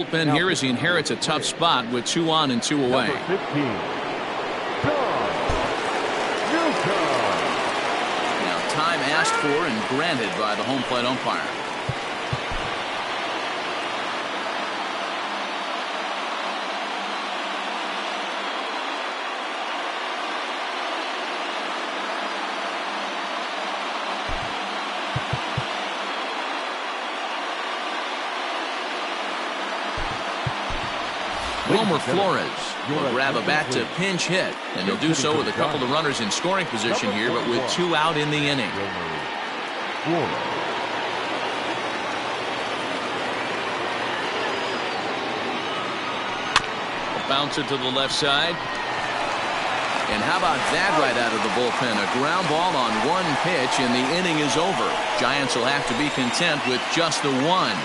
Bullpen here as he inherits a tough spot with 2 on and 2 away. Number 15, John Newcomb. Now time asked for and granted by the home plate umpire. Wilmer Flores will grab a bat to pinch hit, and he'll do so with a couple of runners in scoring position here, but with 2 out in the inning. A bouncer to the left side. And how about that right out of the bullpen? A ground ball on 1 pitch, and the inning is over. Giants will have to be content with just the 1,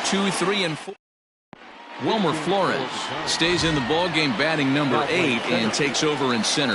2, 3, and 4. Wilmer Flores stays in the ballgame batting number 8 and takes over in center.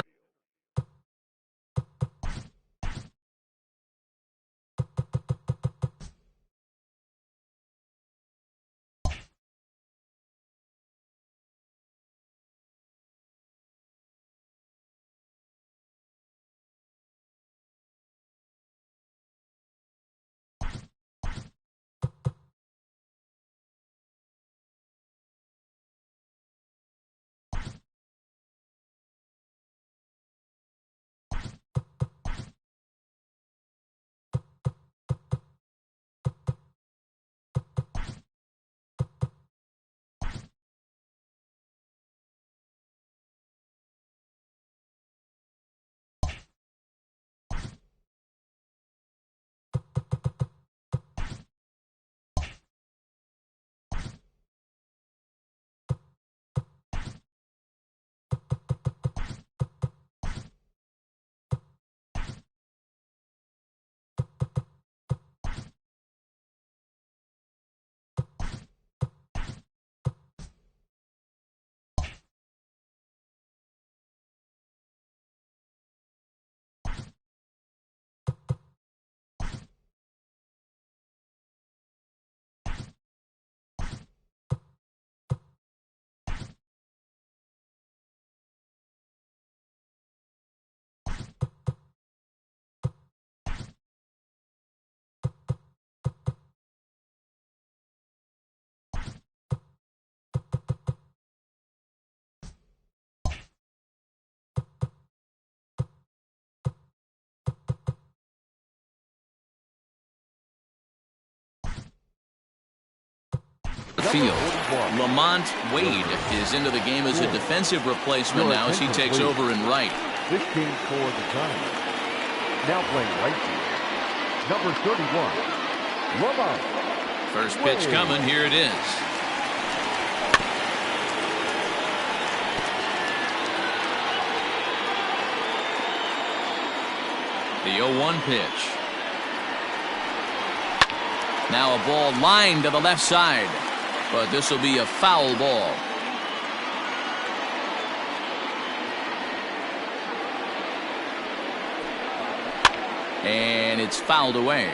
Field. Lamont Wade is into the game as a defensive replacement now as he takes over in right. 15 for the Giants. Now playing right field, number 31, Lamont. First pitch coming. Here it is. The 0-1 pitch. Now a ball lined to the left side. But this will be a foul ball. And it's fouled away.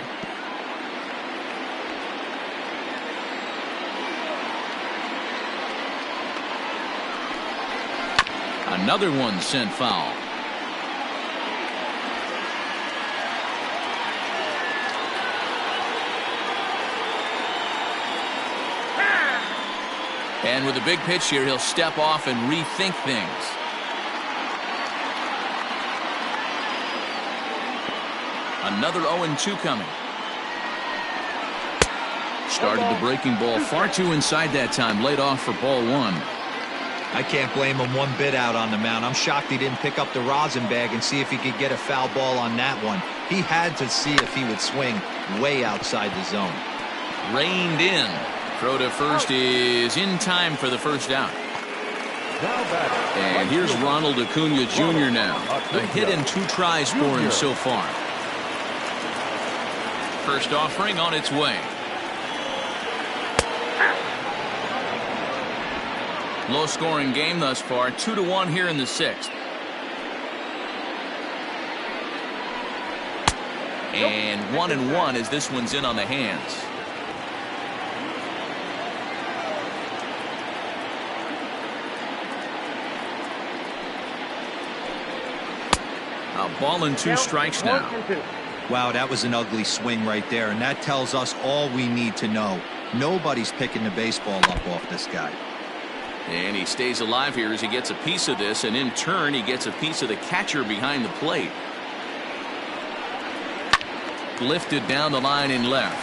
Another one sent foul. And with a big pitch here, he'll step off and rethink things. Another 0-2 coming. Started the breaking ball far too inside that time. Laid off for ball 1. I can't blame him one bit out on the mound. I'm shocked he didn't pick up the rosin bag and see if he could get a foul ball on that one. He had to see if he would swing way outside the zone. Reined in. Throw to first is in time for the first out. And here's Ronald Acuna Jr. now. A hit and 2 tries for him so far. First offering on its way. Low scoring game thus far. 2-1 here in the 6th. And 1-1 as this one's in on the hands. A ball and 2 strikes now. Wow, that was an ugly swing right there, and that tells us all we need to know. Nobody's picking the baseball up off this guy. And he stays alive here as he gets a piece of this, and in turn he gets a piece of the catcher behind the plate. Lifted down the line in left.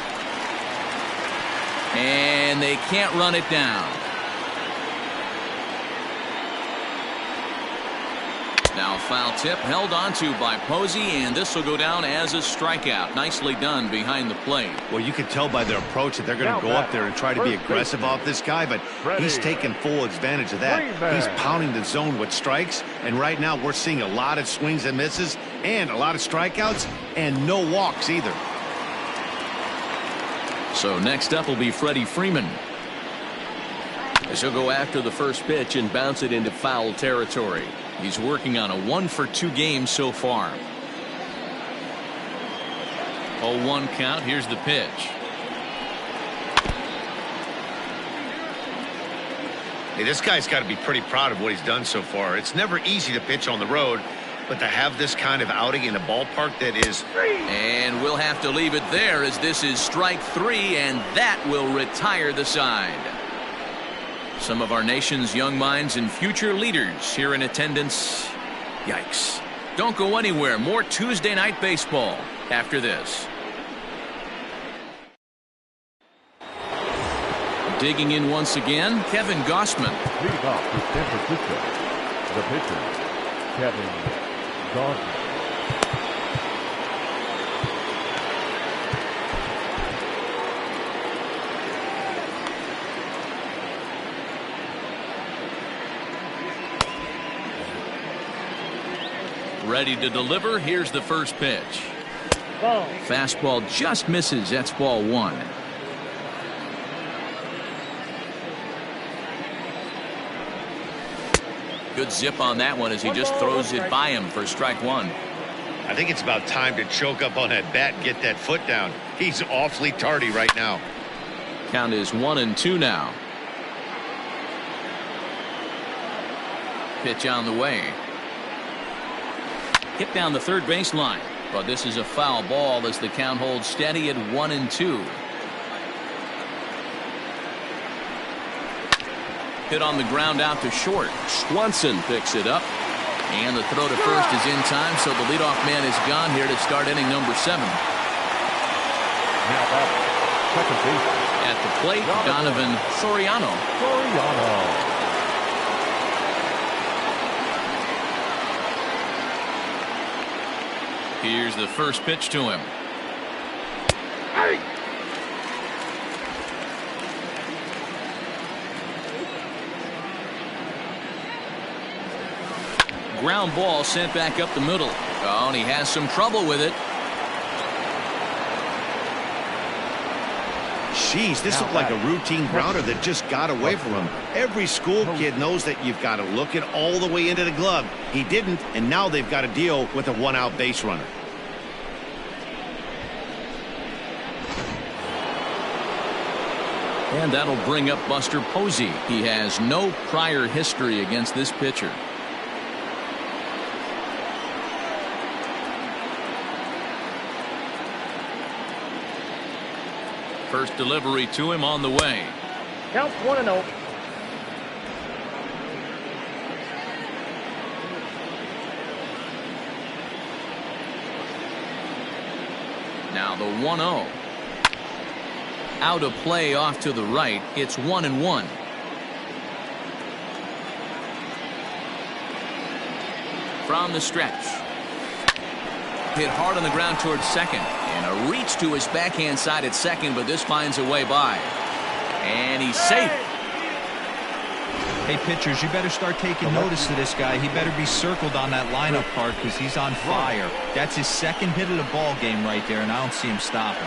And they can't run it down. Now foul tip held onto by Posey, and this will go down as a strikeout. Nicely done behind the plate. Well, you can tell by their approach that they're going to go up there and try to be aggressive off this guy, but he's taking full advantage of that. He's pounding the zone with strikes, and right now we're seeing a lot of swings and misses and a lot of strikeouts and no walks either. So next up will be Freddie Freeman, as he'll go after the first pitch and bounce it into foul territory. He's working on a 1-for-2 game so far. 0-1 count. Here's the pitch. Hey, this guy's got to be pretty proud of what he's done so far. It's never easy to pitch on the road, but to have this kind of outing in a ballpark that is... And we'll have to leave it there, as this is strike 3, and that will retire the side. Some of our nation's young minds and future leaders here in attendance. Yikes. Don't go anywhere. More Tuesday Night Baseball after this. Digging in once again, Kevin Gausman. Leading off for San Francisco, the pitcher, Kevin Gausman. Ready to deliver. Here's the first pitch. Fastball just misses. That's ball 1. Good zip on that one as he just throws it by him for strike 1. I think it's about time to choke up on that bat and get that foot down. He's awfully tardy right now. Count is 1-2 now. Pitch on the way. Hit down the third baseline, but this is a foul ball as the count holds steady at 1-2. Hit on the ground out to short. Swanson picks it up, and the throw to first is in time, so the leadoff man is gone here to start inning number 7. Now back, second base. At the plate, Donovan Soriano. Here's the first pitch to him. Ground ball sent back up the middle. Oh, and he has some trouble with it. Jeez, this looked like a routine grounder that just got away from him. Every school kid knows that you've got to look it all the way into the glove. He didn't, and now they've got to deal with a 1-out base runner. And that'll bring up Buster Posey. He has no prior history against this pitcher. First delivery to him on the way. Count 1-0. Now the 1-0. Out of play off to the right. It's 1-1. From the stretch. Hit hard on the ground towards second. And a reach to his backhand side at second, but this finds a way by. And he's safe. Hey, pitchers, you better start taking notice of this guy. He better be circled on that lineup card because he's on fire. That's his second hit of the ball game right there, and I don't see him stopping.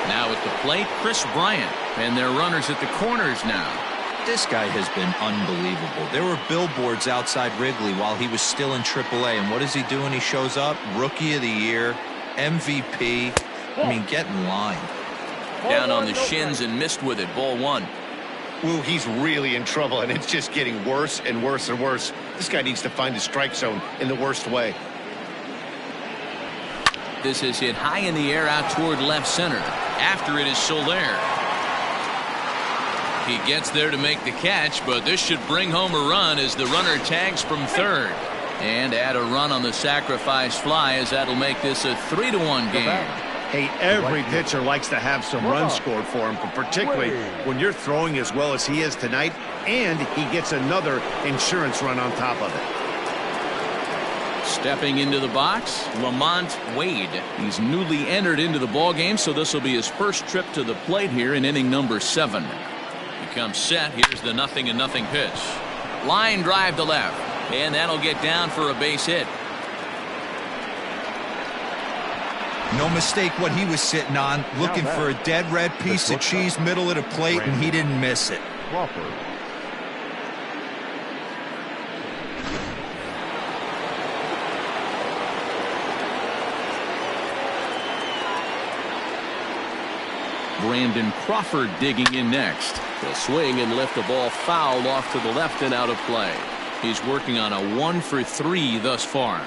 Now at the plate, Chris Bryant. And their runners at the corners now. This guy has been unbelievable. There were billboards outside Wrigley while he was still in AAA, and what does he do when he shows up? Rookie of the Year, MVP. I mean, get in line. Down on the shins and missed with it. Ball 1. Well, he's really in trouble, and it's just getting worse and worse and worse. This guy needs to find the strike zone in the worst way. This is hit high in the air out toward left center. After it is Soler. He gets there to make the catch, but this should bring home a run as the runner tags from third. And add a run on the sacrifice fly, as that'll make this a 3-1 game. Hey, every pitcher likes to have some runs scored for him, but particularly when you're throwing as well as he is tonight, and he gets another insurance run on top of it. Stepping into the box, Lamont Wade. He's newly entered into the ballgame, so this will be his first trip to the plate here in inning number 7. He comes set. Here's the 0-0 pitch. Line drive to left, and that'll get down for a base hit. No mistake what he was sitting on, looking for a dead red piece of cheese middle of the plate, and he didn't miss it. Crawford. Brandon Crawford digging in next. He'll swing and lift the ball foul off to the left and out of play. He's working on a 1-for-3 thus far.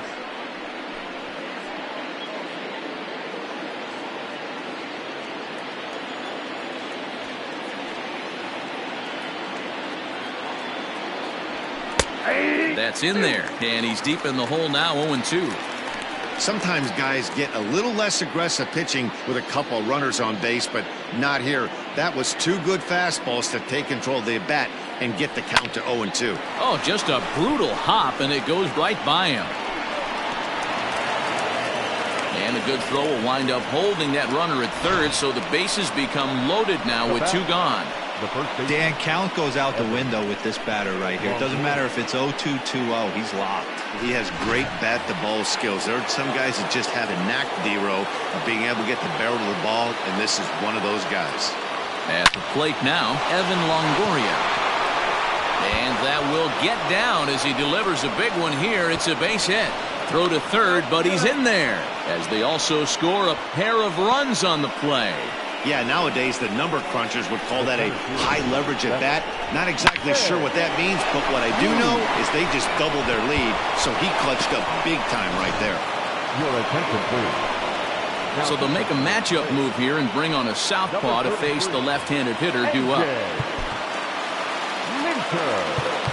That's in there, and he's deep in the hole now, 0-2. Sometimes guys get a little less aggressive pitching with a couple runners on base, but not here. That was 2 good fastballs to take control of the bat and get the count to 0-2. Oh, just a brutal hop, and it goes right by him. And a good throw will wind up holding that runner at third, so the bases become loaded now with 2 gone. Dan, count goes out the window with this batter right here. It doesn't matter if it's 0-2, 2-0. He's locked. He has great bat-to-ball skills. There are some guys that just have a knack, D-Row, of being able to get the barrel to the ball, and this is one of those guys. At the plate now, Evan Longoria. And that will get down as he delivers a big one here. It's a base hit. Throw to third, but he's in there, as they also score a pair of runs on the play. Yeah, nowadays the number crunchers would call that a high leverage at bat. Not exactly sure what that means, but what I do know is they just doubled their lead, so he clutched up big time right there. Your attention, please. So they'll make a matchup move here and bring on a southpaw to face the left-handed hitter due up. Minter.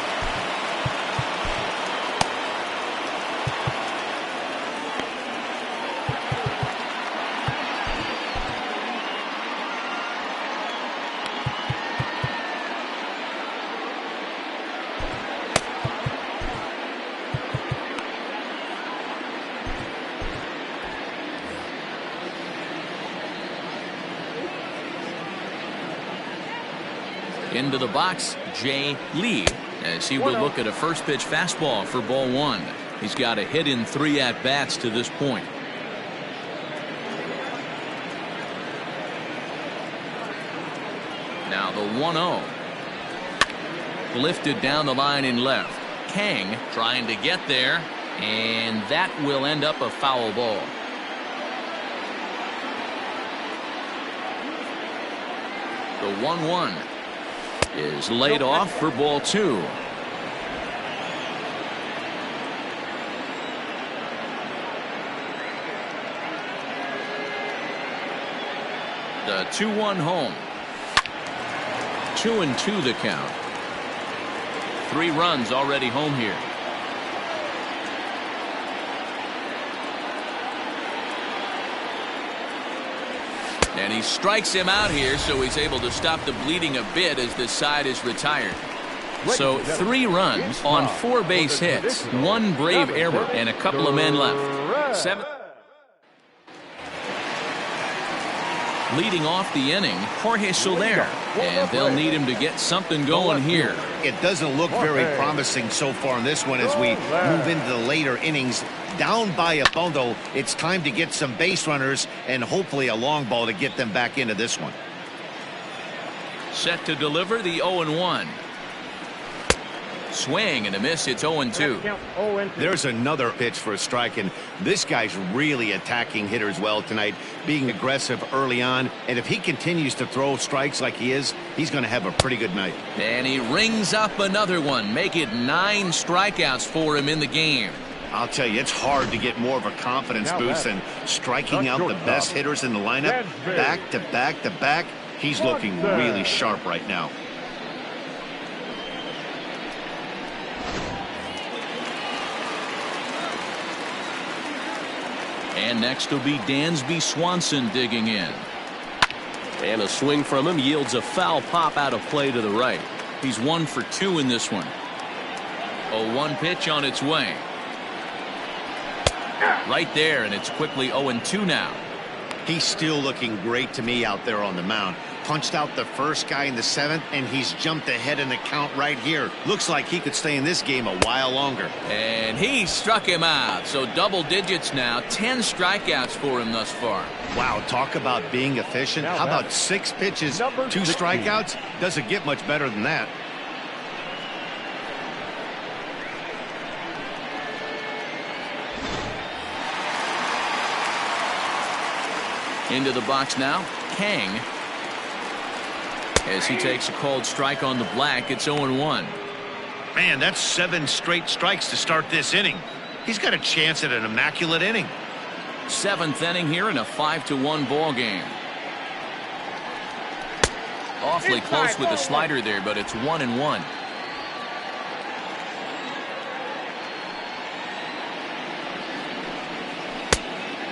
Into the box, Jay Lee, as he will look at a first pitch fastball for ball 1. He's got a hit in 3 at-bats to this point. Now the 1-0. Lifted down the line in left. Kang trying to get there, and that will end up a foul ball. The 1-1 is laid off for ball 2. The 2-1 home. 2-2 the count. 3 runs already home here. And he strikes him out here, so he's able to stop the bleeding a bit as this side is retired. So 3 runs on 4 base hits, 1 brave error, and a couple of men left. 7. Leading off the inning, Jorge Soler, and they'll need him to get something going here. It doesn't look very promising so far in this one as we move into the later innings. Down by a bundle, it's time to get some base runners and hopefully a long ball to get them back into this one. Set to deliver the 0-1. Swing and a miss. It's 0-2. There's another pitch for a strike, and this guy's really attacking hitters well tonight, being aggressive early on. And if he continues to throw strikes like he is, he's going to have a pretty good night. And he rings up another one. Make it 9 strikeouts for him in the game. I'll tell you, it's hard to get more of a confidence boost than striking out the best hitters in the lineup. Back to back to back. He's looking really sharp right now. And next will be Dansby Swanson digging in. And a swing from him yields a foul pop out of play to the right. He's 1 for 2 in this one. 0-1 pitch on its way. Right there, and it's quickly 0-2 now. He's still looking great to me out there on the mound. Punched out the first guy in the 7th, and he's jumped ahead in the count right here. Looks like he could stay in this game a while longer. And he struck him out. So double digits now. 10 strikeouts for him thus far. Wow, talk about being efficient. How about 6 pitches, 2 strikeouts? Doesn't get much better than that. Into the box now, Kang. As he takes a called strike on the black, it's 0-1. Man, that's 7 straight strikes to start this inning. He's got a chance at an immaculate inning. 7th inning here in a 5-1 ball game. Awfully close with the slider there, but it's 1-1.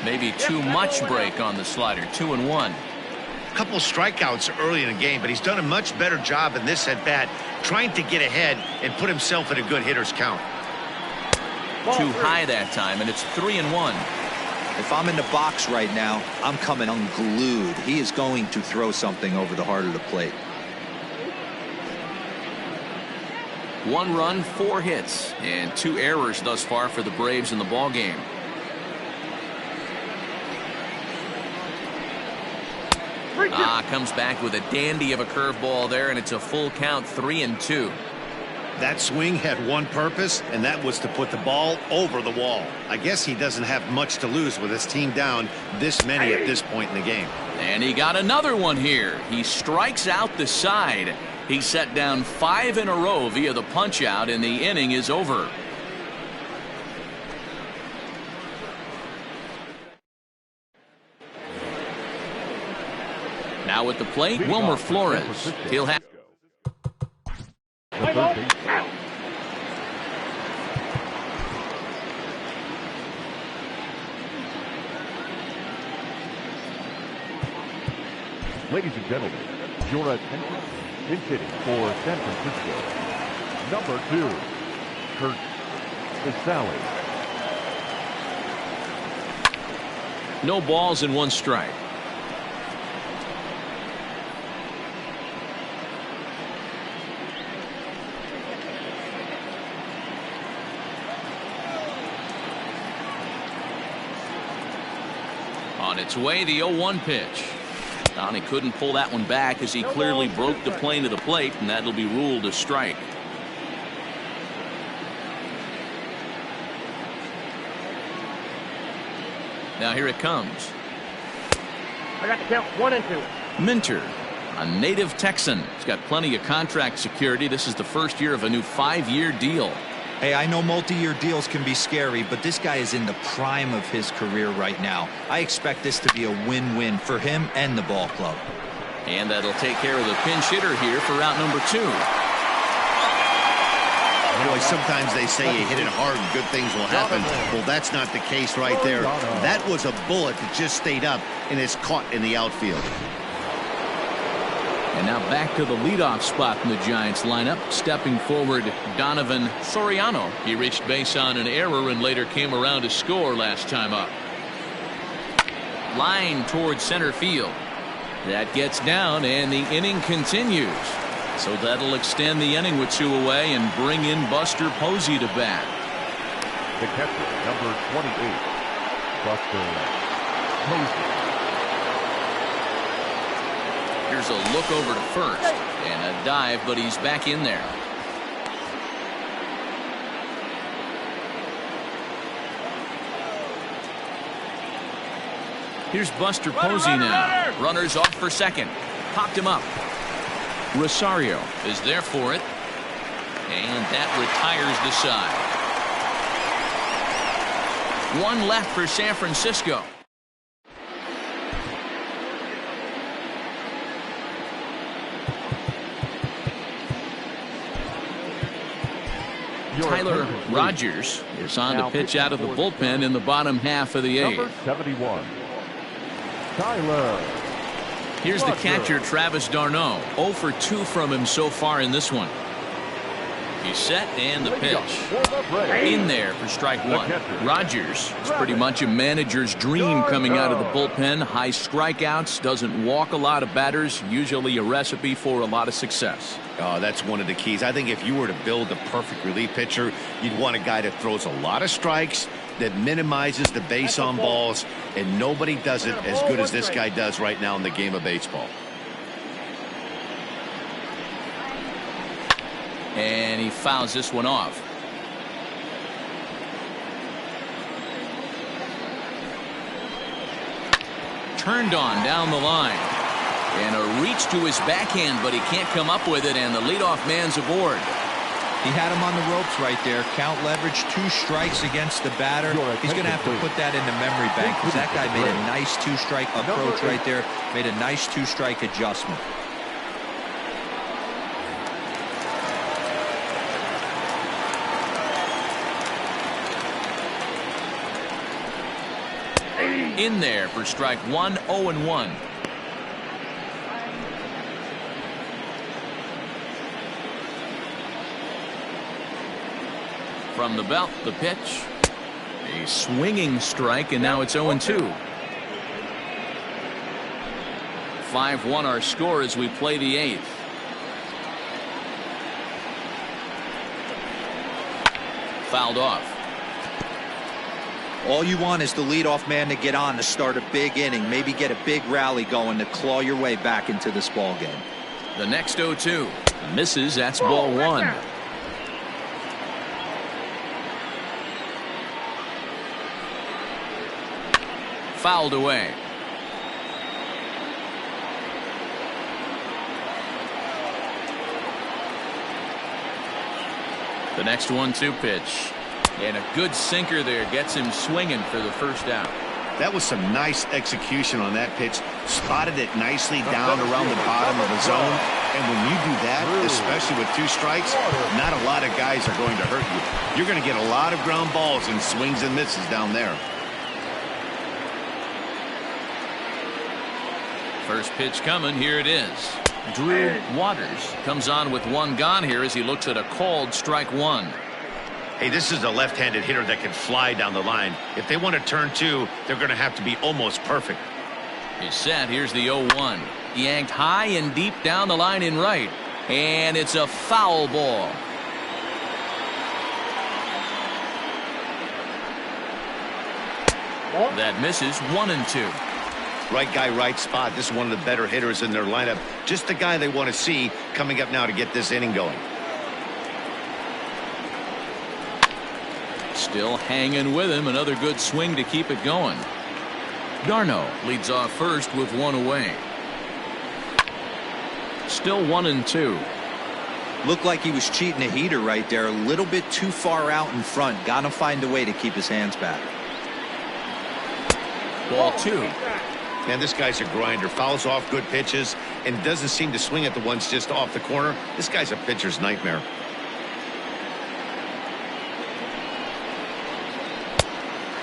Maybe too much break on the slider. 2-1. Couple strikeouts early in the game, but he's done a much better job in this at bat, trying to get ahead and put himself in a good hitter's count. Too high that time, and it's 3-1. If I'm in the box right now, I'm coming unglued. He is going to throw something over the heart of the plate. 1 run, 4 hits, and 2 errors thus far for the Braves in the ball game. Comes back with a dandy of a curveball there, and it's a full count, 3-2. That swing had one purpose, and that was to put the ball over the wall. I guess he doesn't have much to lose with his team down this many at this point in the game. And he got another one here. He strikes out the side. He set down 5 in a row via the punch out, and the inning is over. Now at the plate, Wilmer Flores. He'll have. Ladies and gentlemen, your attention. Pinch hitting for San Francisco. Number 2, Curt Casali. No balls and 1 strike. On its way, the 0-1 pitch. He couldn't pull that one back as he clearly broke the plane of the plate, and that'll be ruled a strike. Now here it comes. I got the count 1-2. Minter, a native Texan. He's got plenty of contract security. This is the first year of a new 5-year deal. Hey, I know multi-year deals can be scary, but this guy is in the prime of his career right now. I expect this to be a win-win for him and the ball club. And that'll take care of the pinch hitter here for route number 2. Boy, sometimes they say you hit it hard and good things will happen. Well, that's not the case right there. That was a bullet that just stayed up and is caught in the outfield. And now back to the leadoff spot in the Giants lineup. Stepping forward, Donovan Soriano. He reached base on an error and later came around to score last time up. Line towards center field. That gets down, and the inning continues. So that'll extend the inning with 2 away and bring in Buster Posey to bat. The catcher, number 28, Buster Posey. Here's a look over to first and a dive, but he's back in there. Here's Buster Posey now. Runners off for second. Popped him up. Rosario is there for it. And that retires the side. One left for San Francisco. Tyler Rogers is on to pitch out of the bullpen in the bottom half of the eighth. Number 71, Tyler. Here's the catcher, Travis d'Arnaud. 0 for 2 from him so far in this one. He's set, and the pitch. In there for strike one. Rogers is pretty much a manager's dream coming out of the bullpen. High strikeouts, doesn't walk a lot of batters, usually a recipe for a lot of success. Oh, that's one of the keys. I think if you were to build a perfect relief pitcher, you'd want a guy that throws a lot of strikes, that minimizes the base on balls, and nobody does it as good as this guy does right now in the game of baseball. And he fouls this one off. Turned on down the line. And a reach to his backhand, but he can't come up with it, and the leadoff man's aboard. He had him on the ropes right there. Count leverage, 2 strikes against the batter. He's going to have to put that in the memory bank, because that guy made a nice 2-strike approach right there. Made a nice 2-strike adjustment. In there for strike one, 0-1. From the belt, the pitch. A swinging strike, and now it's 0-2. 5-1 our score as we play the 8th. Fouled off. All you want is the leadoff man to get on to start a big inning, maybe get a big rally going to claw your way back into this ball game. The next 0-2 misses. That's ball 1. Fouled away. The next 1-2 pitch. And a good sinker there gets him swinging for the first out. That was some nice execution on that pitch. Spotted it nicely down around the bottom of the zone. And when you do that, especially with 2 strikes, not a lot of guys are going to hurt you. You're going to get a lot of ground balls and swings and misses down there. First pitch coming. Here it is. Drew Waters comes on with 1 gone here as he looks at a called strike 1. Hey, this is a left-handed hitter that can fly down the line. If they want to turn 2, they're going to have to be almost perfect. He's set. Here's the 0-1. Yanked high and deep down the line in right. And it's a foul ball. That misses. 1-2. Right guy, right spot. This is one of the better hitters in their lineup. Just the guy they want to see coming up now to get this inning going. Still hanging with him. Another good swing to keep it going. d'Arnaud leads off first with 1 away. Still 1-2. Looked like he was cheating a heater right there. A little bit too far out in front. Got to find a way to keep his hands back. Ball 2. Man, this guy's a grinder. Fouls off good pitches and doesn't seem to swing at the ones just off the corner. This guy's a pitcher's nightmare.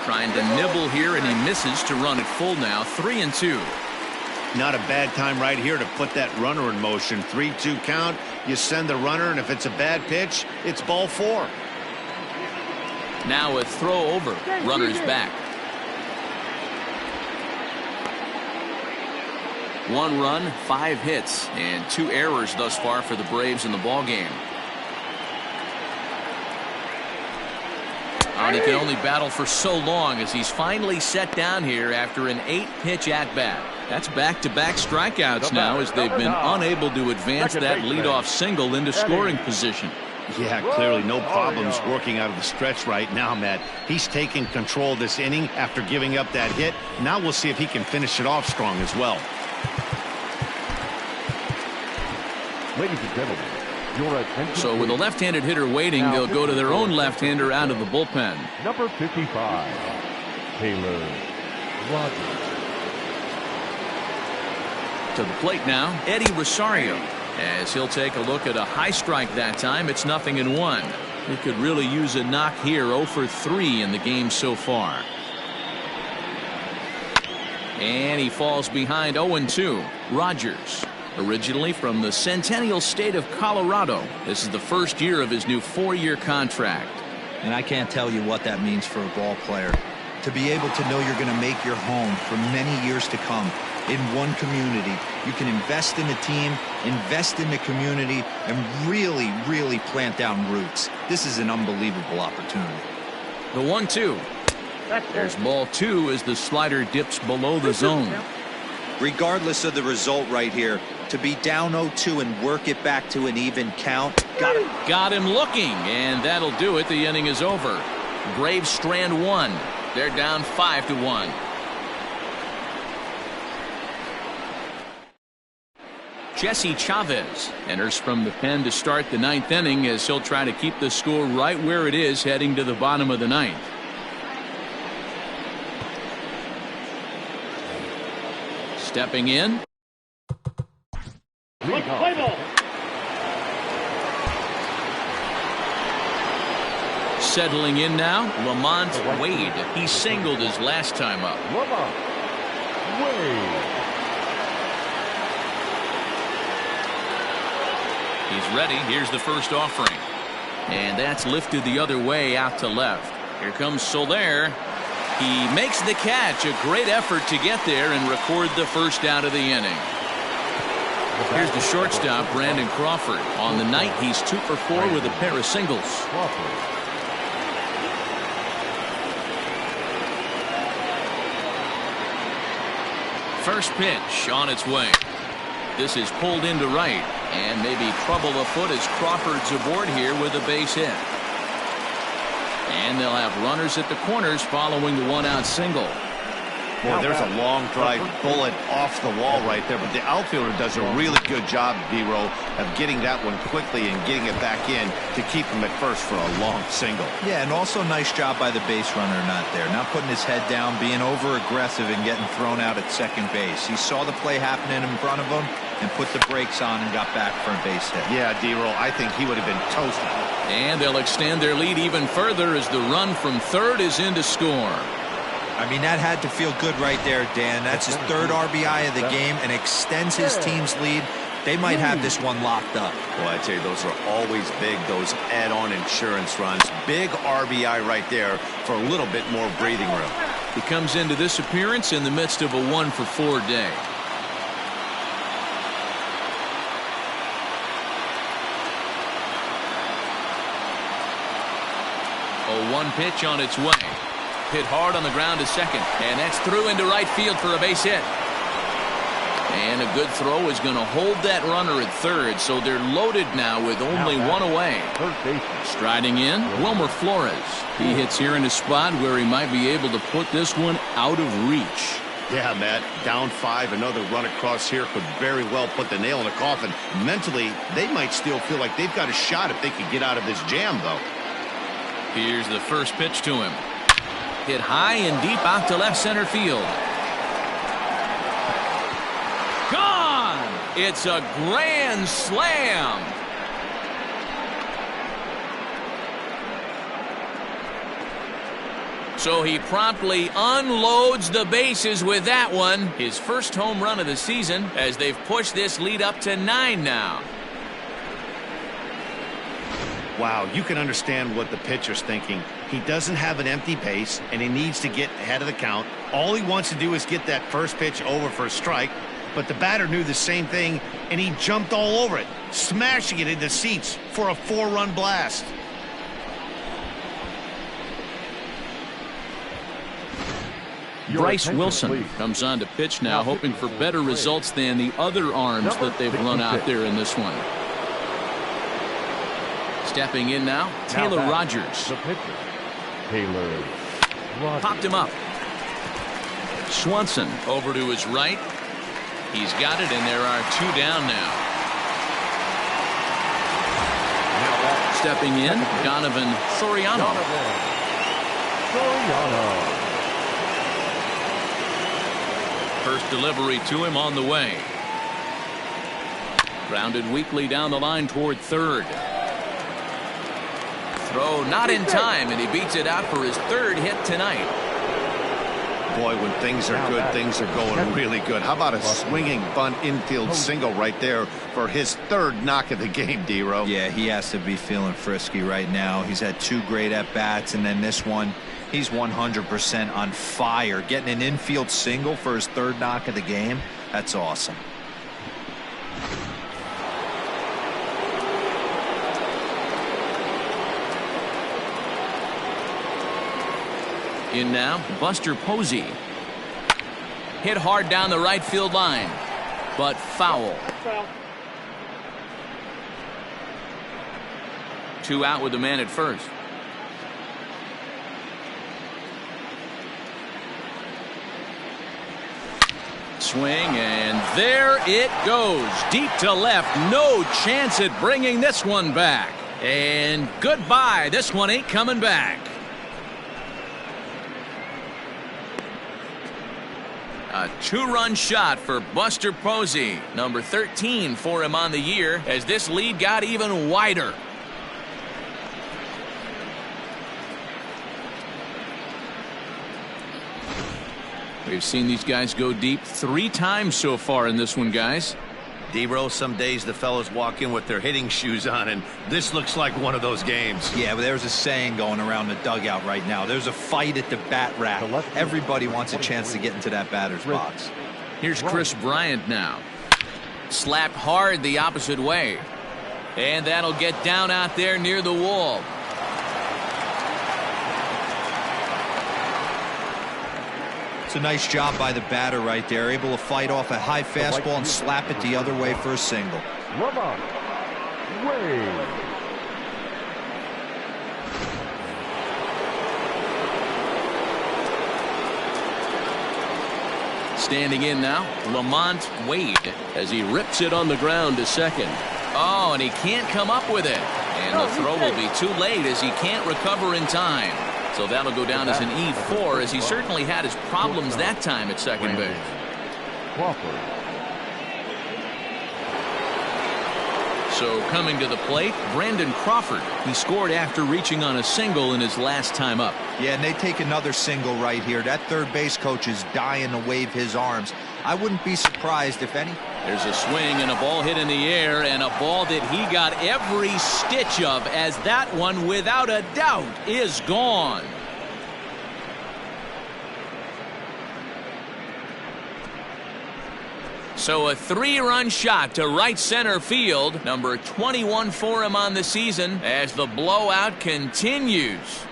Trying to nibble here, and he misses to run it full now. 3-2. Not a bad time right here to put that runner in motion. 3-2 count. You send the runner, and if it's a bad pitch, it's ball 4. Now a throw over. Runner's back. 1 run, 5 hits, and 2 errors thus far for the Braves in the ballgame. And he can only battle for so long as he's finally set down here after an 8-pitch at-bat. That's back-to-back strikeouts now as they've been unable to advance that leadoff single into scoring position. Yeah, clearly no problems working out of the stretch right now, Matt. He's taking control of this inning after giving up that hit. Now we'll see if he can finish it off strong as well. Ladies and gentlemen, your attention. So with a left-handed hitter waiting, they'll go to their own left-hander out of the bullpen. Number 55, Taylor Rogers. To the plate now, Eddie Rosario, as he'll take a look at a high strike that time. It's 0-1. He could really use a knock here. 0 for 3 in the game so far. And he falls behind 0-2. Rogers, originally from the Centennial State of Colorado. This is the first year of his new 4-year contract. And I can't tell you what that means for a ball player. To be able to know you're going to make your home for many years to come in one community. You can invest in the team, invest in the community, and really, really plant down roots. This is an unbelievable opportunity. The 1-2. There's ball 2 as the slider dips below the zone. Regardless of the result right here, to be down 0-2 and work it back to an even count. Got him looking, and that'll do it. The inning is over. Braves strand 1. They're down 5-1. Jesse Chavez enters from the pen to start the 9th inning as he'll try to keep the score right where it is heading to the bottom of the 9th. Stepping in. Settling in now, Lamont Wade. He singled his last time up. Lamont Wade. He's ready. Here's the first offering. And that's lifted the other way out to left. Here comes Soler. He makes the catch. A great effort to get there and record the first out of the inning. Here's the shortstop, Brandon Crawford. On the night, he's 2 for 4 with a pair of singles. First pitch on its way. This is pulled into right, and maybe trouble afoot as Crawford's aboard here with a base hit. And they'll have runners at the corners following the 1-out single. Boy, there's a long drive bullet off the wall right there, but the outfielder does a really good job, D-Row, of getting that one quickly and getting it back in to keep him at first for a long single. Yeah, and also nice job by the base runner not there. Not putting his head down, being over-aggressive and getting thrown out at second base. He saw the play happening in front of him and put the brakes on and got back for a base hit. Yeah, D-Row, I think he would have been toasted. And they'll extend their lead even further as the run from third is in to score. I mean, that had to feel good right there, Dan. That's his 3rd RBI of the game and extends his team's lead. They might have this one locked up. Well, I tell you, those are always big, those add-on insurance runs. Big RBI right there for a little bit more breathing room. He comes into this appearance in the midst of a 1 for 4 day. A 1 pitch on its way. Hit hard on the ground to second, and that's through into right field for a base hit. And a good throw is going to hold that runner at third, so they're loaded now with only 1 away. Striding in, Wilmer Flores. He hits here in a spot where he might be able to put this one out of reach. Yeah, Matt, down 5, another run across here could very well put the nail in the coffin. Mentally, they might still feel like they've got a shot if they could get out of this jam, though. Here's the first pitch to him. Hit high and deep out to left center field. Gone! It's a grand slam. So he promptly unloads the bases with that one. His first home run of the season as they've pushed this lead up to 9 now. Wow, you can understand what the pitcher's thinking. He doesn't have an empty base, and he needs to get ahead of the count. All he wants to do is get that first pitch over for a strike, but the batter knew the same thing, and he jumped all over it, smashing it into seats for a 4-run blast. Bryce Wilson comes on to pitch now, hoping for better results than the other arms that they've run out there in this one. Stepping in now, Taylor Rogers. The pitcher, Taylor Rogers. Popped him up. Swanson over to his right. He's got it, and there are 2 down now. Stepping in, Donovan Soriano. First delivery to him on the way. Grounded weakly down the line toward third. Throw not in time, and he beats it out for his 3rd hit tonight. Boy, when things are good, things are going really good. How about a swinging bunt infield single right there for his 3rd knock of the game, D-Row? Yeah, he has to be feeling frisky right now. He's had 2 great at-bats, and then this one, he's 100% on fire. Getting an infield single for his 3rd knock of the game, that's awesome. In now, Buster Posey. Hit hard down the right field line, but foul. 2 out with the man at first. Swing, and there it goes. Deep to left. No chance at bringing this one back. And goodbye. This one ain't coming back. A 2-run shot for Buster Posey. Number 13 for him on the year as this lead got even wider. We've seen these guys go deep 3 times so far in this one, guys. D-Row, some days the fellas walk in with their hitting shoes on, and this looks like one of those games. Yeah, but there's a saying going around the dugout right now. There's a fight at the bat rack. Everybody wants a chance to get into that batter's box. Here's Chris Bryant now. Slapped hard the opposite way. And that'll get down out there near the wall. It's a nice job by the batter right there. Able to fight off a high fastball and slap it the other way for a single. LeMont Wade. Standing in now, Lamont Wade as he rips it on the ground to second. Oh, and he can't come up with it. And the throw will be too late as he can't recover in time. So that'll go down as an E4 as he certainly had his problems that time at second base. Crawford. So coming to the plate, Brandon Crawford. He scored after reaching on a single in his last time up. Yeah, and they take another single right here. That third base coach is dying to wave his arms. I wouldn't be surprised if any. There's a swing and a ball hit in the air, and a ball that he got every stitch of, as that one without a doubt is gone. So a 3-run shot to right center field, number 21 for him on the season, as the blowout continues.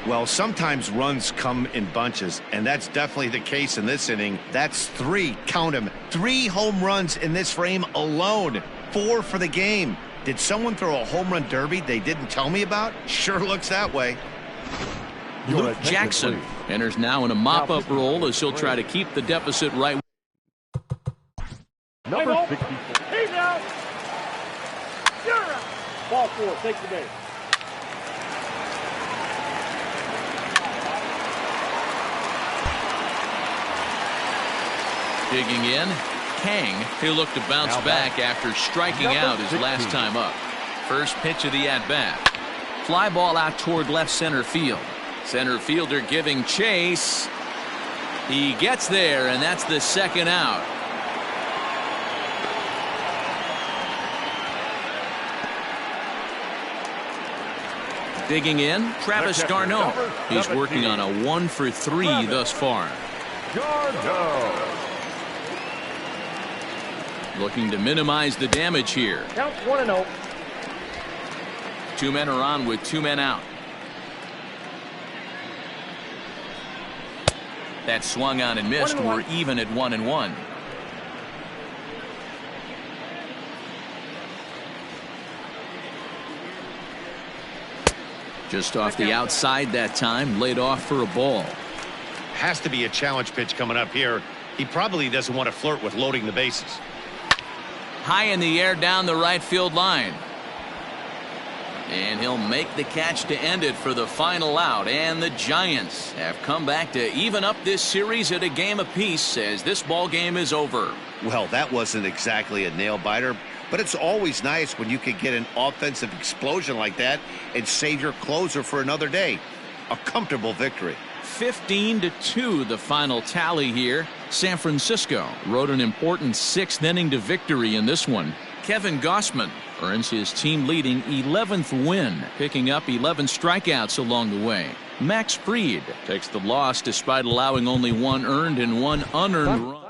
Well, sometimes runs come in bunches, and that's definitely the case in this inning. That's 3, count them, 3 home runs in this frame alone. 4 for the game. Did someone throw a home run derby they didn't tell me about? Sure looks that way. Luke Jackson enters now in a mop-up role as he'll try to keep the deficit right. Number 64. He's out. You're out. Ball 4, take the base. Digging in, Kang, he'll look to bounce back after striking out his last time up. First pitch of the at-bat. Fly ball out toward left center field. Center fielder giving chase. He gets there, and that's the second out. Digging in, Travis d'Arnaud. He's working on a 1-for-3 thus far. d'Arnaud. Looking to minimize the damage here. Counts 1-0. 2 men are on with 2 men out. That swung on and missed. We're even at 1-1. Just off the outside that time, laid off for a ball. Has to be a challenge pitch coming up here. He probably doesn't want to flirt with loading the bases. High in the air down the right field line. And he'll make the catch to end it for the final out. And the Giants have come back to even up this series at a game apiece as this ball game is over. Well, that wasn't exactly a nail-biter, but it's always nice when you can get an offensive explosion like that and save your closer for another day. A comfortable victory. 15-2 the final tally here. San Francisco rode an important 6th inning to victory in this one. Kevin Gausman earns his team leading 11th win, picking up 11 strikeouts along the way. Max Fried takes the loss despite allowing only 1 earned and 1 unearned run.